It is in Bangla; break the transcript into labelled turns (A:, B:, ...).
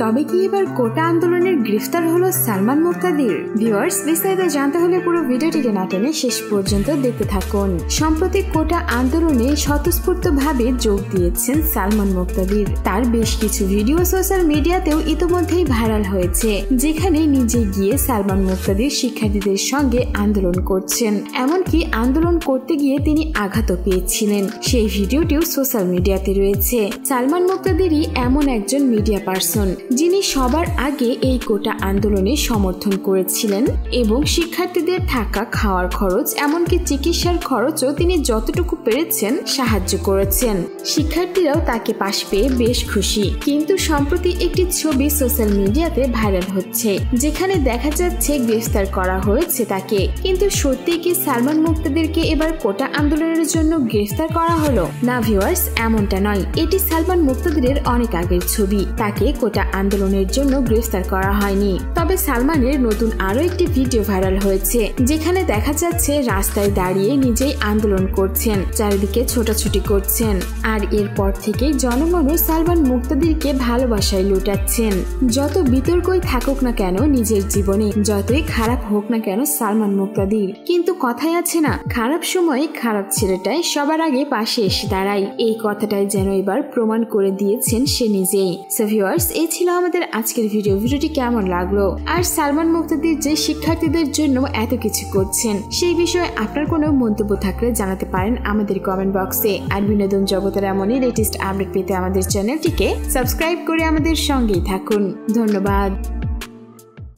A: তবে কি এবার কোটা আন্দোলনের গ্রেফতার হলো সালমান মুক্তাদির? ভিউয়ার্স, বিস্তারিত জানতে হলে পুরো ভিডিওটিকে না টেনে শেষ পর্যন্ত দেখতে থাকুন। সম্প্রতি কোটা আন্দোলনে স্বতঃস্ফূর্তভাবে যোগ দিয়েছেন সালমান মুক্তাদির। তার বেশ কিছু ভিডিও সোশ্যাল মিডিয়াতেও ইতোমধ্যেই ভাইরাল হয়েছে, যেখানে নিজে গিয়ে সালমান মুক্তাদির শিক্ষার্থীদের সঙ্গে আন্দোলন করছেন। এমনকি আন্দোলন করতে গিয়ে তিনি আঘাতও পেয়েছিলেন। সেই ভিডিওটিও সোশ্যাল মিডিয়াতে রয়েছে। সালমান মুক্তাদিরই এমন একজন মিডিয়া পার্সন যিনি সবার আগে এই কোটা আন্দোলনে সমর্থন করেছিলেন এবং শিক্ষার্থীদের থাকা, খাওয়ার খরচ, এমনকি চিকিৎসার খরচও তিনি যতটুকু পেরেছেন সাহায্য করেছেন। শিক্ষার্থীরাও তাকে পাশ পেয়ে বেশ খুশি। কিন্তু সম্প্রতি একটি ছবি সোশ্যাল মিডিয়াতে ভাইরাল হচ্ছে, যেখানে দেখা যাচ্ছে গ্রেফতার করা হয়েছে তাকে। কিন্তু সত্যি কি সালমান মুক্তাদিরকে এবার কোটা আন্দোলনের জন্য গ্রেফতার করা হলো? না ভিউয়ার্স, এমনটা নয়। এটি সালমান মুক্তাদিরের অনেক আগের ছবি। তাকে কোটা আন্দোলনের জন্য গ্রেফতার করা হয়নি। তবে সালমানের নতুন আরো একটি ভিডিও ভাইরাল হয়েছে, যেখানে দেখা যাচ্ছে রাস্তায় দাঁড়িয়ে নিজেই আন্দোলন করছেন, চারিদিকে ছোটাছুটি করছেন। আর এরপর থেকেই জনগণও সালমান মুক্তাদিরকে ভালোবাসায় লুটাচ্ছেন। যত বিতর্কই থাকুক না কেন নিজের জীবনে, যতই খারাপ হোক না কেন সালমান মুক্তাদির, কিন্তু কথাই আছে না, খারাপ সময়ে খারাপ ছেলেটাই সবার আগে পাশে এসে দাঁড়ায়। এই কথাটাই যেন এবার প্রমাণ করে দিয়েছেন সে নিজেই। সো ভিউয়ার্স, এই ছিল আমাদের আজকের ভিডিওটি কেমন লাগলো? আর সালমান মুক্তাদির যে শিক্ষার্থীদের জন্য এত কিছু করছেন, সেই বিষয়ে আপনার কোনো মন্তব্য থাকলে জানাতে পারেন আমাদের কমেন্ট বক্সে। আর বিনোদন জগতের এমনই লেটেস্ট আপডেট পেতে আমাদের চ্যানেলটিকে সাবস্ক্রাইব করে আমাদের সঙ্গেই থাকুন। ধন্যবাদ।